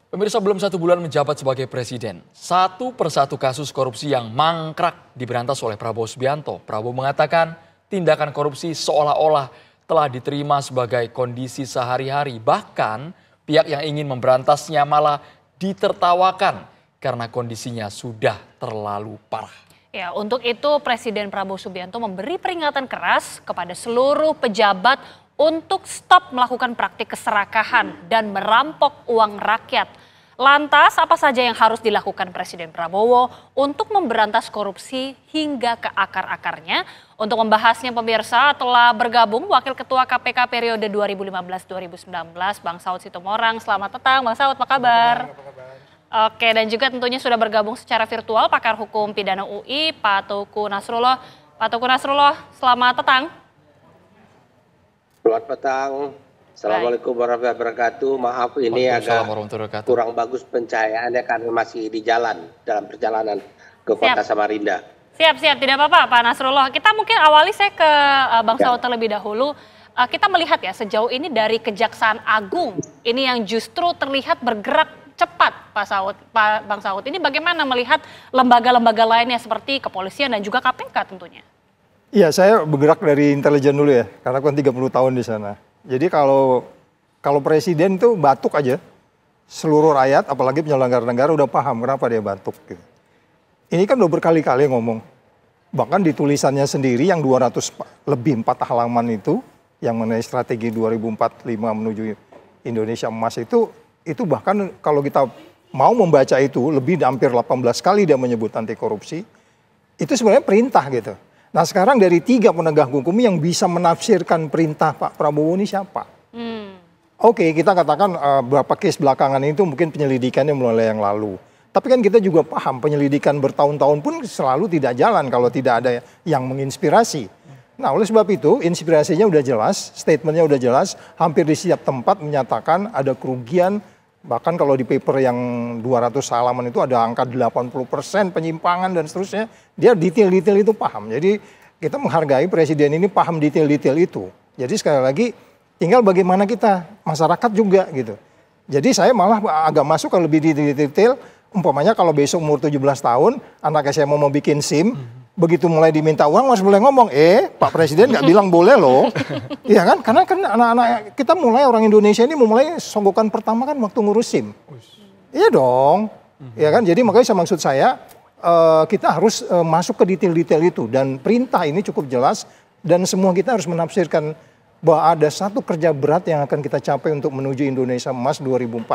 Pemirsa, belum 1 bulan menjabat sebagai presiden, satu persatu kasus korupsi yang mangkrak diberantas oleh Prabowo Subianto. Prabowo mengatakan tindakan korupsi seolah-olah telah diterima sebagai kondisi sehari-hari. Bahkan pihak yang ingin memberantasnya malah ditertawakan karena kondisinya sudah terlalu parah. Ya, untuk itu Presiden Prabowo Subianto memberi peringatan keras kepada seluruh pejabat untuk stop melakukan praktik keserakahan dan merampok uang rakyat. Lantas apa saja yang harus dilakukan Presiden Prabowo untuk memberantas korupsi hingga ke akar-akarnya? Untuk membahasnya pemirsa telah bergabung Wakil Ketua KPK periode 2015-2019 Bang Saud Situmorang. Selamat petang Bang Saud, apa kabar? Oke, dan juga tentunya sudah bergabung secara virtual pakar hukum pidana UI Pak Teuku Nasrullah. Pak Teuku Nasrullah, selamat petang. Selamat petang. Assalamualaikum warahmatullahi wabarakatuh. Maaf ini agak kurang bagus pencahayaannya karena masih di jalan dalam perjalanan ke Kota Samarinda. Siap, tidak apa-apa Pak Nasrullah. Kita mungkin awali saya ke Bang Saud terlebih dahulu. Kita melihat ya sejauh ini dari Kejaksaan Agung ini yang justru terlihat bergerak cepat Bang Saud. Ini bagaimana melihat lembaga-lembaga lainnya seperti kepolisian dan juga KPK tentunya? Iya, saya bergerak dari intelijen dulu ya, karena kan 30 tahun di sana. Jadi kalau presiden itu batuk aja, seluruh rakyat, apalagi penyelenggara negara udah paham kenapa dia batuk. Gitu. Ini kan udah berkali-kali ngomong, bahkan di tulisannya sendiri yang 200 lebih 4 halaman itu, yang mengenai strategi 2045 menuju Indonesia emas itu bahkan kalau kita mau membaca itu lebih hampir 18 kali dia menyebut anti korupsi, itu sebenarnya perintah gitu. Nah sekarang dari 3 penegak hukum yang bisa menafsirkan perintah Pak Prabowo ini siapa? Oke, kita katakan beberapa case belakangan itu mungkin penyelidikannya mulai yang lalu. Tapi kan kita juga paham penyelidikan bertahun-tahun pun selalu tidak jalan kalau tidak ada yang menginspirasi. Nah oleh sebab itu inspirasinya udah jelas, statementnya udah jelas, hampir di setiap tempat menyatakan ada kerugian. Bahkan kalau di paper yang 200 halaman itu ada angka 80% penyimpangan dan seterusnya. Dia detail-detail itu paham. Jadi kita menghargai presiden ini paham detail-detail itu. Jadi sekali lagi tinggal bagaimana kita, masyarakat juga gitu. Jadi saya malah agak masuk ke lebih detail. Umpamanya kalau besok umur 17 tahun, anak saya mau bikin SIM. Begitu mulai diminta uang harus boleh ngomong, Pak Presiden nggak bilang boleh loh. Iya kan, karena kan anak-anak kita mulai orang Indonesia ini memulai songgokan pertama kan waktu ngurus SIM. Iya dong, ya kan, jadi makanya maksud saya kita harus masuk ke detail-detail itu. Dan perintah ini cukup jelas dan semua kita harus menafsirkan bahwa ada satu kerja berat yang akan kita capai untuk menuju Indonesia Emas 2045,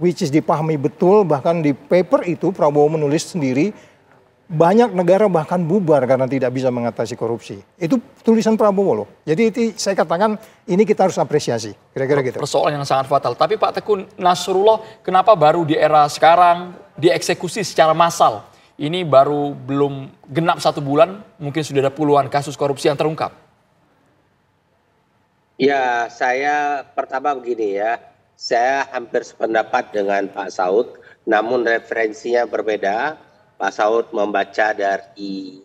which is dipahami betul, bahkan di paper itu Prabowo menulis sendiri, banyak negara bahkan bubar karena tidak bisa mengatasi korupsi. Itu tulisan Prabowo loh. Jadi itu saya katakan ini kita harus apresiasi. Kira-kira gitu. Persoalan yang sangat fatal. Tapi Pak Teuku Nasrullah, kenapa baru di era sekarang dieksekusi secara massal? Ini baru belum genap 1 bulan, mungkin sudah ada puluhan kasus korupsi yang terungkap. Ya, saya pertama begini ya. Saya hampir sependapat dengan Pak Saud, namun referensinya berbeda. Pak Saud membaca dari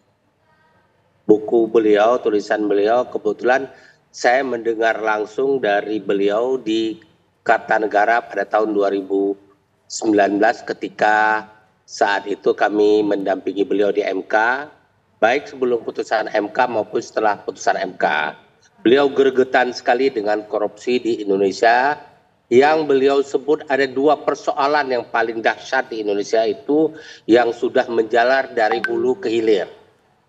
buku beliau, tulisan beliau. Kebetulan saya mendengar langsung dari beliau di Kartanegara pada tahun 2019 ketika saat itu kami mendampingi beliau di MK. Baik sebelum putusan MK maupun setelah putusan MK. Beliau gregetan sekali dengan korupsi di Indonesia. Yang beliau sebut ada 2 persoalan yang paling dahsyat di Indonesia itu yang sudah menjalar dari hulu ke hilir.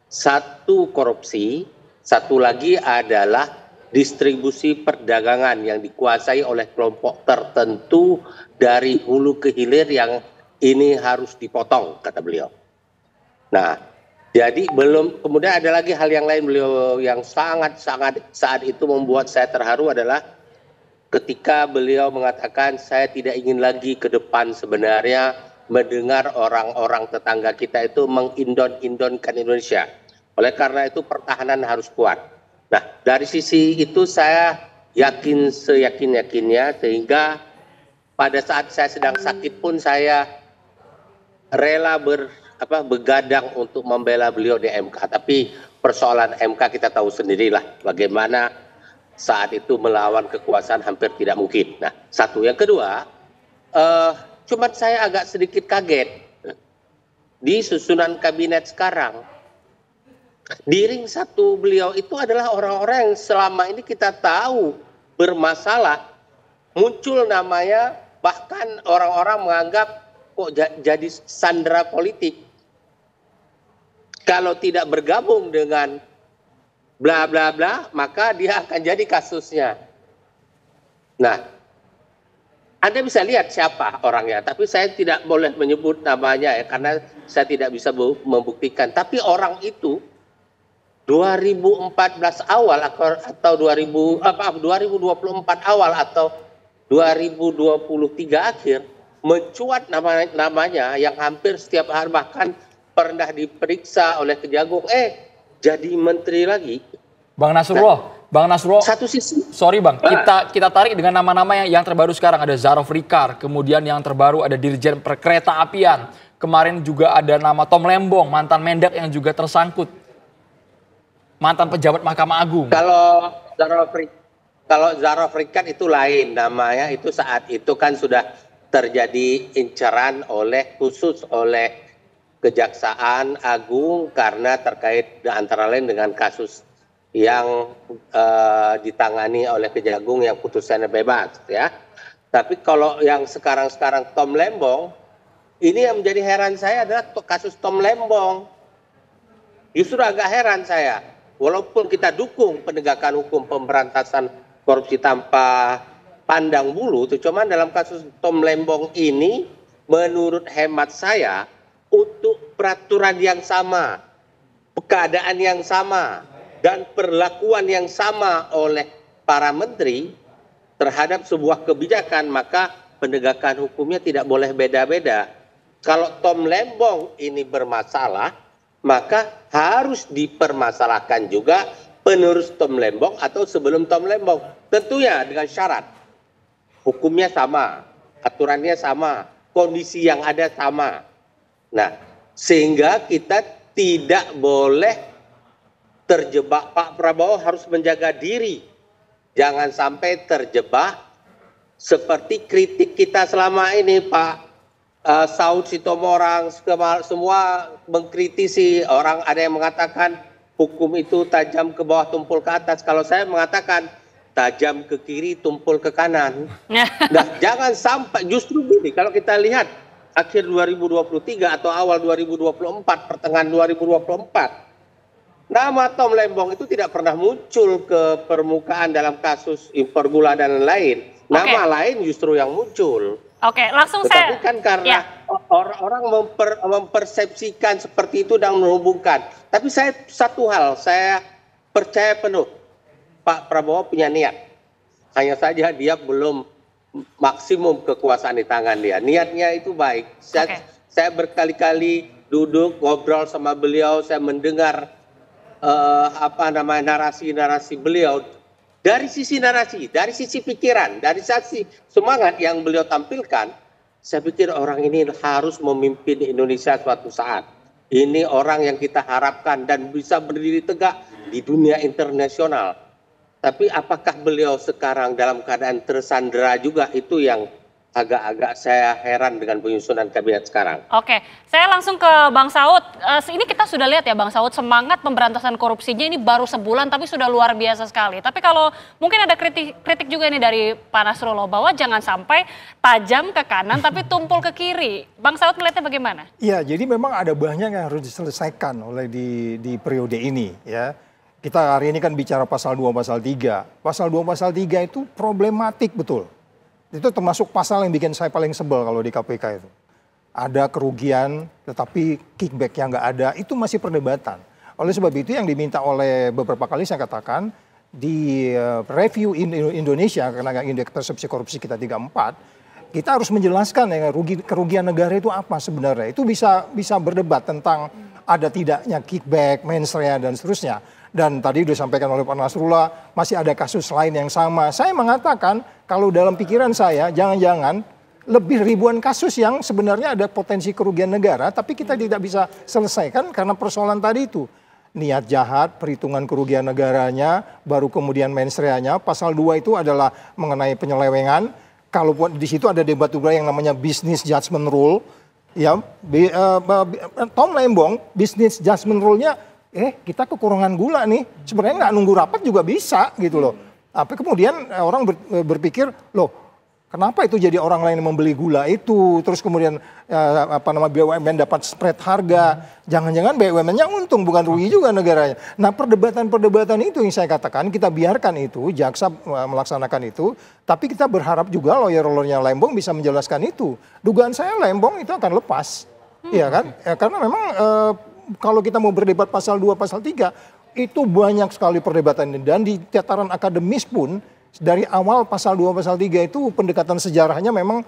Satu korupsi, satu lagi adalah distribusi perdagangan yang dikuasai oleh kelompok tertentu dari hulu ke hilir yang ini harus dipotong, kata beliau. Nah, jadi kemudian ada lagi hal yang lain beliau yang sangat saat itu membuat saya terharu adalah ketika beliau mengatakan saya tidak ingin lagi ke depan sebenarnya mendengar orang-orang tetangga kita itu mengindon-indonkan Indonesia. Oleh karena itu pertahanan harus kuat. Nah dari sisi itu saya yakin seyakin-yakinnya sehingga pada saat saya sedang sakit pun saya rela begadang untuk membela beliau di MK. Tapi persoalan MK kita tahu sendirilah bagaimana saat itu melawan kekuasaan hampir tidak mungkin. Nah, satu. Yang kedua, Cuman saya agak sedikit kaget di susunan kabinet sekarang. Di ring satu beliau itu adalah orang-orang yang selama ini kita tahu bermasalah. Muncul namanya, bahkan orang-orang menganggap kok jadi sandera politik. Kalau tidak bergabung dengan bla bla bla, maka dia akan jadi kasusnya. Nah, Anda bisa lihat siapa orangnya, tapi saya tidak boleh menyebut namanya ya, karena saya tidak bisa membuktikan. Tapi orang itu 2014 awal atau 2024 awal atau 2023 akhir mencuat namanya yang hampir setiap hari, bahkan pernah diperiksa oleh Kejagung, jadi menteri lagi. Bang Nasrullah, satu sisi. sorry Bang, kita tarik dengan nama-nama yang terbaru sekarang. Ada Zarov Rikar, kemudian yang terbaru ada Dirjen Perkereta Apian. Kemarin juga ada nama Tom Lembong, mantan Mendak yang juga tersangkut. Mantan pejabat Mahkamah Agung. Kalau Zarov Rikar itu lain namanya, itu saat itu kan sudah terjadi inceran khusus oleh Kejaksaan Agung karena terkait antara lain dengan kasus yang ditangani oleh Kejagung yang putusannya bebas ya. Tapi kalau yang sekarang Tom Lembong, ini yang menjadi heran saya adalah kasus Tom Lembong. Justru agak heran saya, walaupun kita dukung penegakan hukum pemberantasan korupsi tanpa pandang bulu, cuman dalam kasus Tom Lembong ini menurut hemat saya, untuk peraturan yang sama, keadaan yang sama, dan perlakuan yang sama oleh para menteri terhadap sebuah kebijakan, maka penegakan hukumnya tidak boleh beda-beda. Kalau Tom Lembong ini bermasalah, maka harus dipermasalahkan juga penerus Tom Lembong atau sebelum Tom Lembong. Tentunya dengan syarat, hukumnya sama, aturannya sama, kondisi yang ada sama. Nah, sehingga kita tidak boleh terjebak. Pak Prabowo harus menjaga diri. Jangan sampai terjebak seperti kritik kita selama ini, Pak Saud Sitomorang, semua mengkritisi. Orang ada yang mengatakan hukum itu tajam ke bawah, tumpul ke atas. Kalau saya mengatakan tajam ke kiri, tumpul ke kanan. Nah, jangan sampai, justru gini, kalau kita lihat akhir 2023 atau awal 2024, pertengahan 2024, nama Tom Lembong itu tidak pernah muncul ke permukaan dalam kasus impor gula dan lain. Nama lain justru yang muncul. Langsung Tetapi kan karena orang mempersepsikan seperti itu dan menghubungkan. Tapi satu hal, saya percaya penuh Pak Prabowo punya niat. Hanya saja dia belum maksimum kekuasaan di tangan dia. Niatnya itu baik. Saya berkali-kali duduk ngobrol sama beliau, saya mendengar narasi-narasi beliau dari sisi narasi, dari sisi pikiran, dari sisi semangat yang beliau tampilkan. Saya pikir orang ini harus memimpin Indonesia suatu saat. Ini orang yang kita harapkan dan bisa berdiri tegak di dunia internasional. Tapi apakah beliau sekarang dalam keadaan tersandera juga, itu yang agak-agak saya heran dengan penyusunan kabinet sekarang. Saya langsung ke Bang Saud. Ini kita sudah lihat ya Bang Saud, semangat pemberantasan korupsinya ini baru sebulan tapi sudah luar biasa sekali. Tapi kalau mungkin ada kritik juga nih dari Pak Nasrullah bahwa jangan sampai tajam ke kanan tapi tumpul ke kiri. Bang Saud melihatnya bagaimana? Iya, jadi memang ada banyak yang harus diselesaikan oleh di periode ini ya. Kita hari ini kan bicara pasal 2, pasal 3. Pasal 2, pasal 3 itu problematik betul. Itu termasuk pasal yang bikin saya paling sebel kalau di KPK itu. Ada kerugian tetapi kickback yang nggak ada, itu masih perdebatan. Oleh sebab itu yang diminta oleh beberapa kali saya katakan di review Indonesia, karena indeks persepsi korupsi kita 34, kita harus menjelaskan ya kerugian negara itu apa sebenarnya. Itu bisa berdebat tentang ada tidaknya kickback, mens rea dan seterusnya. Dan tadi sudah disampaikan oleh Pak Nasrullah, masih ada kasus lain yang sama. Saya mengatakan kalau dalam pikiran saya jangan-jangan lebih ribuan kasus yang sebenarnya ada potensi kerugian negara, tapi kita tidak bisa selesaikan karena persoalan tadi itu. Niat jahat, perhitungan kerugian negaranya, baru kemudian mens rea-nya. Pasal 2 itu adalah mengenai penyelewengan. kalaupun di situ ada debat juga yang namanya business judgment rule, ya Tom Lembong business judgment rule-nya, kita kekurangan gula nih, sebenarnya nggak nunggu rapat juga bisa gitu loh. Tapi kemudian orang berpikir, loh kenapa itu jadi orang lain yang membeli gula itu, terus kemudian BUMN dapat spread harga, jangan-jangan BUMN-nya untung bukan rugi juga negaranya. Nah perdebatan itu yang saya katakan kita biarkan itu, jaksa melaksanakan itu, tapi kita berharap juga lawyer-lawyernya Lembong bisa menjelaskan itu. Dugaan saya Lembong itu akan lepas, ya kan? Karena memang kalau kita mau berdebat pasal 2, pasal 3, itu banyak sekali perdebatan dan di tataran akademis pun dari awal pasal 2 pasal 3 itu pendekatan sejarahnya memang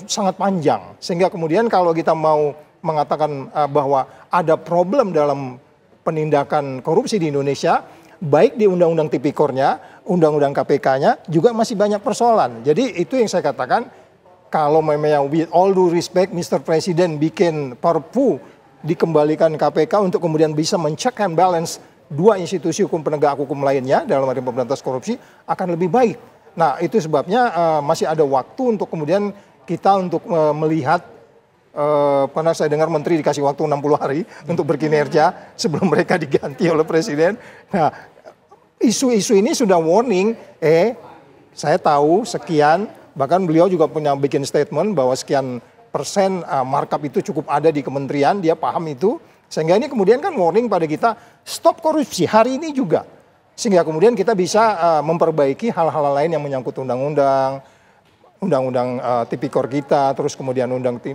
sangat panjang, sehingga kemudian kalau kita mau mengatakan bahwa ada problem dalam penindakan korupsi di Indonesia, baik di undang-undang tipikornya, undang-undang KPK-nya juga masih banyak persoalan. Jadi itu yang saya katakan, kalau memang with all due respect Mr. Presiden bikin Perpu dikembalikan KPK untuk kemudian bisa men-check and balance dua institusi hukum penegak hukum lainnya dalam arti pemberantasan korupsi akan lebih baik. Nah itu sebabnya masih ada waktu untuk kemudian kita untuk melihat, pernah saya dengar menteri dikasih waktu 60 hari untuk berkinerja sebelum mereka diganti oleh presiden. Nah isu-isu ini sudah warning, saya tahu sekian, bahkan beliau juga punya bikin statement bahwa sekian persen markup itu cukup ada di kementerian, dia paham itu. Sehingga ini kemudian kan warning pada kita, stop korupsi hari ini juga. Sehingga kemudian kita bisa memperbaiki hal-hal lain yang menyangkut undang-undang tipikor kita, terus kemudian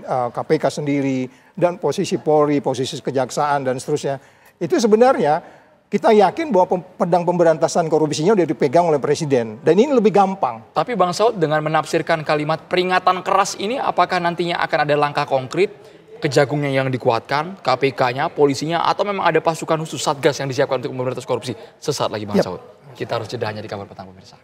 KPK sendiri, dan posisi Polri, posisi kejaksaan, dan seterusnya. Itu sebenarnya kita yakin bahwa pedang pemberantasan korupsinya udah dipegang oleh presiden. Dan ini lebih gampang. Tapi Bang Saud dengan menafsirkan kalimat peringatan keras ini, apakah nantinya akan ada langkah konkret? Kejagungnya yang dikuatkan, KPK-nya, polisinya, atau memang ada pasukan khusus Satgas yang disiapkan untuk memberantas korupsi? Sesaat lagi Bang Saud. Kita harus jeda hanya di Kabar Petang pemirsa.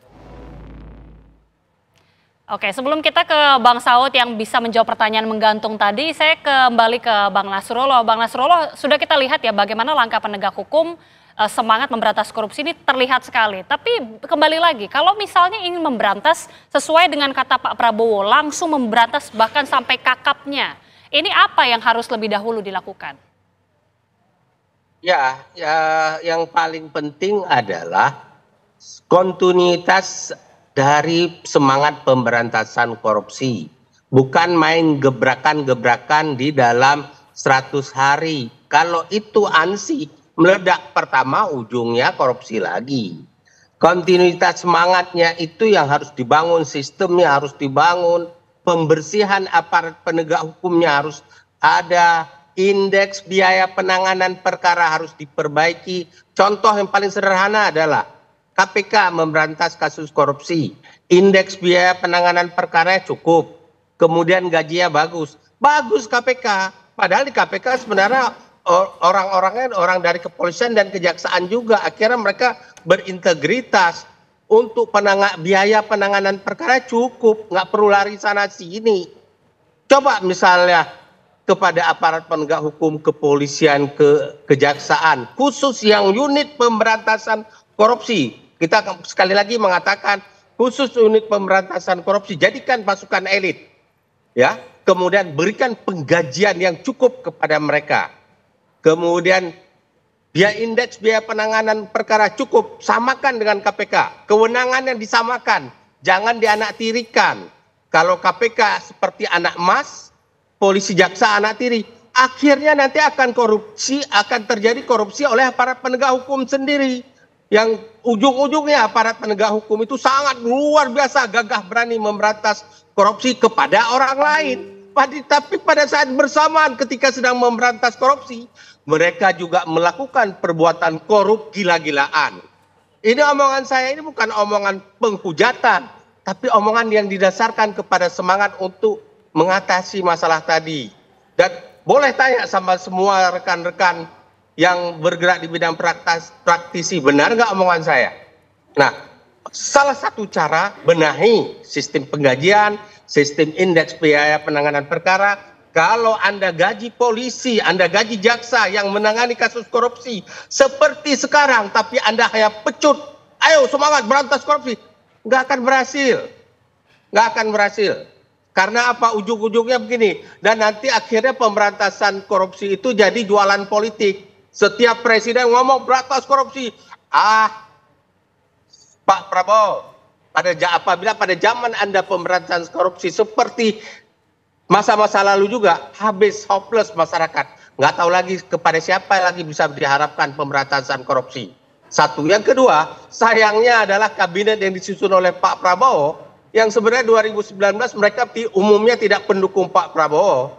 Oke, sebelum kita ke Bang Saud yang bisa menjawab pertanyaan menggantung tadi, saya kembali ke Bang Nasrullah. Bang Nasrullah, sudah kita lihat ya bagaimana langkah penegak hukum semangat memberantas korupsi ini terlihat sekali. Tapi kembali lagi, kalau misalnya ingin memberantas sesuai dengan kata Pak Prabowo, langsung memberantas bahkan sampai kakapnya, ini apa yang harus lebih dahulu dilakukan? Ya, yang paling penting adalah kontinuitas dari semangat pemberantasan korupsi. Bukan main gebrakan-gebrakan di dalam 100 hari. Kalau itu ansih, meledak pertama ujungnya korupsi lagi. Kontinuitas semangatnya itu yang harus dibangun, sistemnya harus dibangun. Pembersihan aparat penegak hukumnya harus ada, indeks biaya penanganan perkara harus diperbaiki. Contoh yang paling sederhana adalah KPK memberantas kasus korupsi, indeks biaya penanganan perkara cukup, kemudian gajinya bagus. Bagus KPK, padahal di KPK sebenarnya orang-orangnya orang dari kepolisian dan kejaksaan juga, akhirnya mereka berintegritas. Untuk biaya penanganan perkara cukup, nggak perlu lari sana sini. Coba misalnya kepada aparat penegak hukum, kepolisian, kejaksaan, khusus yang unit pemberantasan korupsi. Kita sekali lagi mengatakan khusus unit pemberantasan korupsi, jadikan pasukan elit, ya. Kemudian berikan penggajian yang cukup kepada mereka. Kemudian indeks biaya penanganan perkara cukup, samakan dengan KPK. Kewenangan yang disamakan, jangan dianaktirikan. Kalau KPK seperti anak emas, polisi jaksa anak tiri, akhirnya nanti akan terjadi korupsi oleh aparat penegak hukum sendiri. Yang ujung-ujungnya aparat penegak hukum itu sangat luar biasa gagah berani memberantas korupsi kepada orang lain. Tapi pada saat bersamaan ketika sedang memberantas korupsi, mereka juga melakukan perbuatan korup gila-gilaan. Ini omongan saya ini bukan omongan penghujatan, tapi omongan yang didasarkan kepada semangat untuk mengatasi masalah tadi. Dan boleh tanya sama semua rekan-rekan yang bergerak di bidang praktisi, benar nggak omongan saya? Nah, salah satu cara benahi sistem penggajian, sistem indeks biaya penanganan perkara. Kalau Anda gaji polisi, Anda gaji jaksa yang menangani kasus korupsi seperti sekarang, tapi Anda hanya pecut, ayo semangat berantas korupsi, nggak akan berhasil. nggak akan berhasil. Karena apa? Ujung-ujungnya begini. Dan nanti akhirnya pemberantasan korupsi itu jadi jualan politik. Setiap presiden ngomong berantas korupsi. Pak Prabowo, apabila pada zaman Anda pemberantasan korupsi seperti masa-masa lalu juga, habis hopeless masyarakat. Nggak tahu lagi kepada siapa lagi bisa diharapkan pemberantasan korupsi. Satu. Yang kedua, sayangnya adalah kabinet yang disusun oleh Pak Prabowo, yang sebenarnya 2019 mereka umumnya tidak pendukung Pak Prabowo.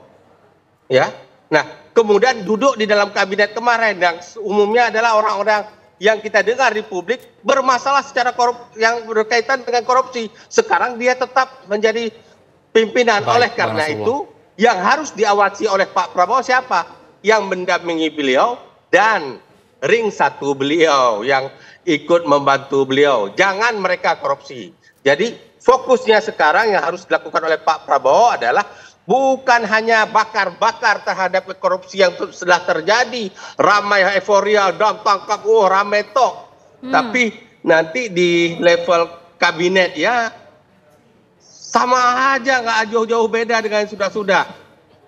Ya. Nah, kemudian duduk di dalam kabinet kemarin yang umumnya adalah orang-orang yang kita dengar di publik bermasalah secara yang berkaitan dengan korupsi. Sekarang dia tetap menjadi pimpinan. Oleh karena itu, yang harus diawasi oleh Pak Prabowo siapa? Yang mendampingi beliau dan ring satu beliau yang ikut membantu beliau. Jangan mereka korupsi. Jadi fokusnya sekarang yang harus dilakukan oleh Pak Prabowo adalah bukan hanya bakar-bakar terhadap korupsi yang sudah terjadi, ramai euforia dan tangkap, ramai tok. Tapi nanti di level kabinet ya sama aja, nggak jauh-jauh beda dengan yang sudah-sudah.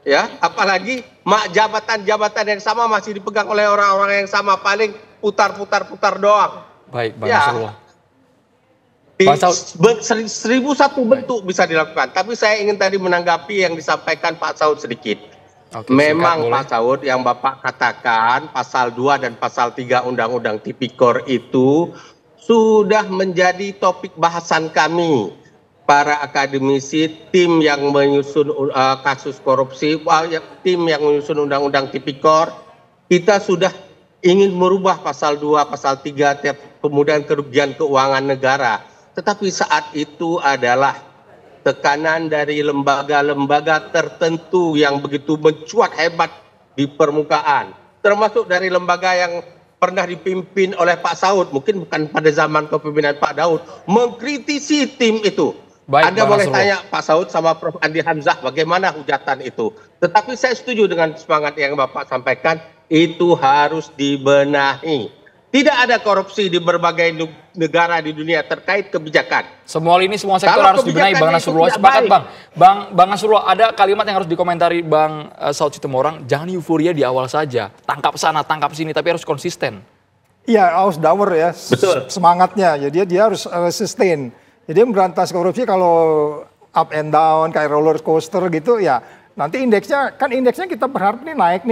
Ya, apalagi jabatan-jabatan yang sama masih dipegang oleh orang-orang yang sama, paling putar-putar doang. Baik, Bang Nasrullah. 1001 bentuk bisa dilakukan. Tapi saya ingin tadi menanggapi yang disampaikan Pak Saud sedikit. Oke, memang Pak Saud yang Bapak katakan pasal 2 dan pasal 3 Undang-Undang Tipikor itu sudah menjadi topik bahasan kami. Para akademisi, tim yang menyusun kasus korupsi, tim yang menyusun Undang-Undang Tipikor, kita sudah ingin merubah pasal 2, pasal 3, kemudian kerugian keuangan negara. Tetapi saat itu adalah tekanan dari lembaga-lembaga tertentu yang begitu mencuat hebat di permukaan. Termasuk dari lembaga yang pernah dipimpin oleh Pak Saud, mungkin bukan pada zaman kepemimpinan Pak Daud, mengkritisi tim itu. Baik, Anda boleh tanya Pak Saud sama Prof. Andi Hamzah bagaimana hujatan itu. Tetapi saya setuju dengan semangat yang Bapak sampaikan, itu harus dibenahi. Tidak ada korupsi di berbagai negara di dunia terkait kebijakan. Semua sektor harus dibenahi, Bang Nasrullah. Sepakat, Bang. Bang Nasrullah, ada kalimat yang harus dikomentari Bang Saud Situmorang, jangan euforia di awal saja. Tangkap sana, tangkap sini, tapi harus konsisten. Iya, harus dawer ya. Betul. Semangatnya, jadi dia harus sustain. Jadi memberantas korupsi kalau up and down, kayak roller coaster gitu ya. Nanti indeksnya kita berharap dia naik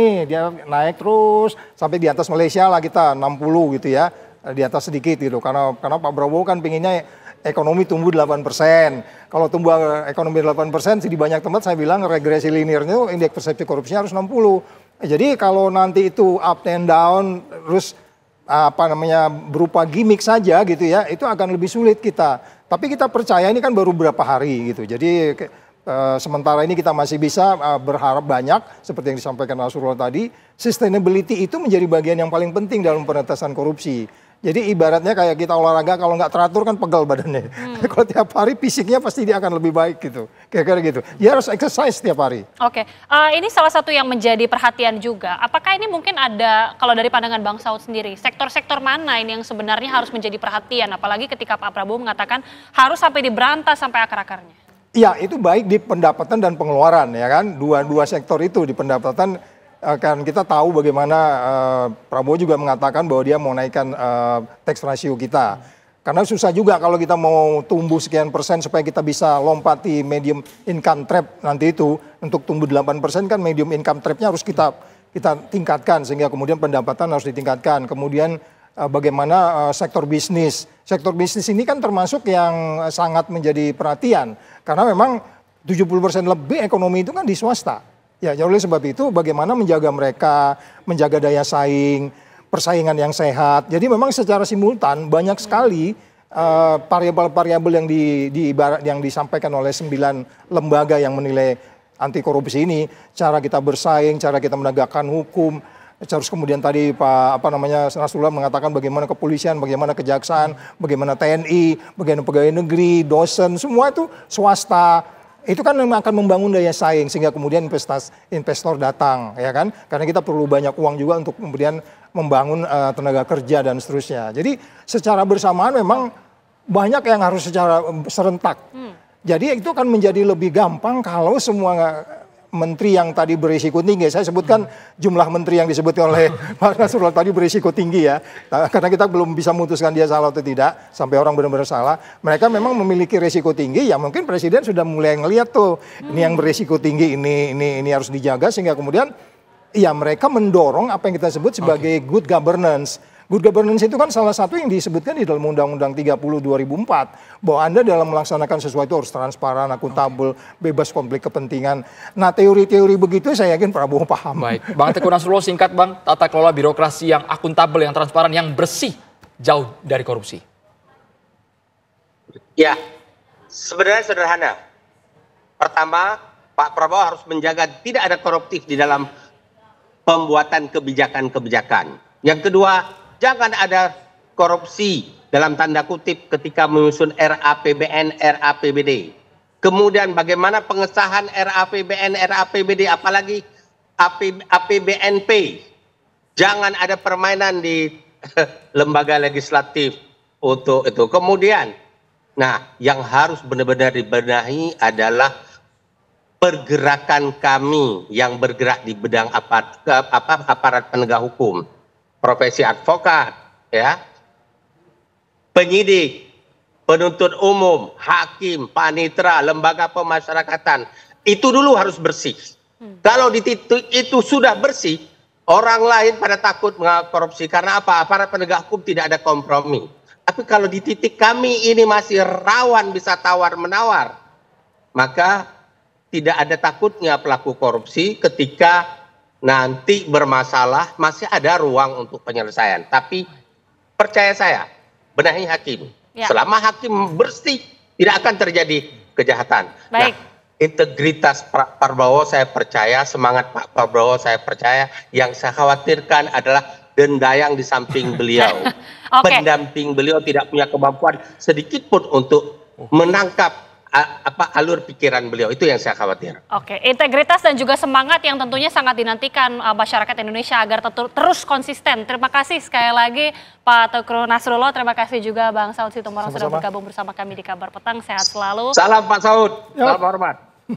terus sampai di atas Malaysia lah kita 60 gitu ya, di atas sedikit gitu. Karena Pak Prabowo kan pinginnya ekonomi tumbuh 8%. Kalau tumbuh ekonomi 8%, di banyak tempat saya bilang regresi linearnya indeks persepsi korupsinya harus 60. Jadi kalau nanti itu up and down terus berupa gimmick saja gitu ya, itu akan lebih sulit kita. Tapi kita percaya ini kan baru beberapa hari gitu. Jadi sementara ini kita masih bisa berharap banyak, seperti yang disampaikan Nasrullah tadi, sustainability itu menjadi bagian yang paling penting dalam pemberantasan korupsi. Jadi ibaratnya kayak kita olahraga, kalau nggak teratur kan pegel badannya. Kalau tiap hari fisiknya pasti dia akan lebih baik gitu. Kira-kira gitu. Dia harus exercise tiap hari. Oke, ini salah satu yang menjadi perhatian juga. Apakah ini mungkin ada, kalau dari pandangan Bang Saud sendiri, sektor-sektor mana ini yang sebenarnya harus menjadi perhatian? Apalagi ketika Pak Prabowo mengatakan harus sampai diberantas sampai akar-akarnya. Iya, itu baik di pendapatan dan pengeluaran ya kan. Dua sektor itu di pendapatan kan kita tahu bagaimana Prabowo juga mengatakan bahwa dia mau naikkan tax ratio kita. Karena susah juga kalau kita mau tumbuh sekian persen supaya kita bisa lompati medium income trap nanti itu. Untuk tumbuh 8% kan medium income trapnya harus kita tingkatkan sehingga kemudian pendapatan harus ditingkatkan. Kemudian bagaimana sektor bisnis. Sektor bisnis ini kan termasuk yang sangat menjadi perhatian. Karena memang 70% lebih ekonomi itu kan di swasta. Ya, oleh sebab itu bagaimana menjaga mereka, menjaga daya saing, persaingan yang sehat. Jadi memang secara simultan banyak sekali variabel-variabel yang disampaikan oleh 9 lembaga yang menilai anti korupsi ini. Cara kita bersaing, cara kita menegakkan hukum. Terus kemudian tadi Nasrullah mengatakan bagaimana kepolisian, bagaimana kejaksaan, bagaimana TNI, bagaimana pegawai negeri, dosen, semua itu swasta. Itu kan akan membangun daya saing sehingga kemudian investor datang, ya kan? Karena kita perlu banyak uang juga untuk kemudian membangun tenaga kerja dan seterusnya. Jadi secara bersamaan memang banyak yang harus secara serentak. Jadi itu akan menjadi lebih gampang kalau semua menteri yang tadi berisiko tinggi, saya sebutkan jumlah menteri yang disebutkan oleh Pak Nasrullah tadi berisiko tinggi ya, karena kita belum bisa memutuskan dia salah atau tidak, sampai orang benar-benar salah. Mereka memang memiliki risiko tinggi, ya mungkin Presiden sudah mulai ngelihat tuh, ini yang berisiko tinggi, ini harus dijaga, sehingga kemudian ya mereka mendorong apa yang kita sebut sebagai good governance. Good governance itu kan salah satu yang disebutkan di dalam Undang-Undang 30 2004 bahwa Anda dalam melaksanakan sesuatu harus transparan, akuntabel, bebas konflik kepentingan. Nah, teori-teori begitu saya yakin Prabowo paham. Baik, Bang Teguh Nasrullah, singkat Bang, tata kelola birokrasi yang akuntabel, yang transparan, yang bersih, jauh dari korupsi. Ya, sebenarnya sederhana. Pertama, Pak Prabowo harus menjaga tidak ada koruptif di dalam pembuatan kebijakan-kebijakan. Yang kedua, jangan ada korupsi dalam tanda kutip ketika menyusun RAPBN, RAPBD. Kemudian bagaimana pengesahan RAPBN, RAPBD, apalagi APBNP. Jangan ada permainan di lembaga legislatif untuk itu. Kemudian, nah yang harus benar-benar dibenahi adalah pergerakan kami yang bergerak di bidang aparat penegak hukum. Profesi advokat, ya, penyidik, penuntut umum, hakim, panitera, lembaga pemasyarakatan, itu dulu harus bersih. Kalau di titik itu sudah bersih, orang lain pada takut korupsi. Karena apa? Aparat penegak hukum tidak ada kompromi. Tapi kalau di titik kami ini masih rawan bisa tawar-menawar, maka tidak ada takutnya pelaku korupsi ketika nanti bermasalah, masih ada ruang untuk penyelesaian. Tapi percaya saya, benahi hakim. Ya. Selama hakim bersih, tidak akan terjadi kejahatan. Baik. Nah, integritas Pak Prabowo saya percaya, semangat Pak Prabowo saya percaya. Yang saya khawatirkan adalah dendayang di samping beliau. Okay. Pendamping beliau tidak punya kemampuan sedikit pun untuk menangkap alur pikiran beliau. Itu yang saya khawatir. Oke, integritas dan juga semangat yang tentunya sangat dinantikan masyarakat Indonesia agar terus konsisten. Terima kasih sekali lagi Pak Teguh Nasrullah, terima kasih juga Bang Saud Situmorang sudah bergabung bersama kami di Kabar Petang. Sehat selalu. Salam Pak Saud, salam hormat.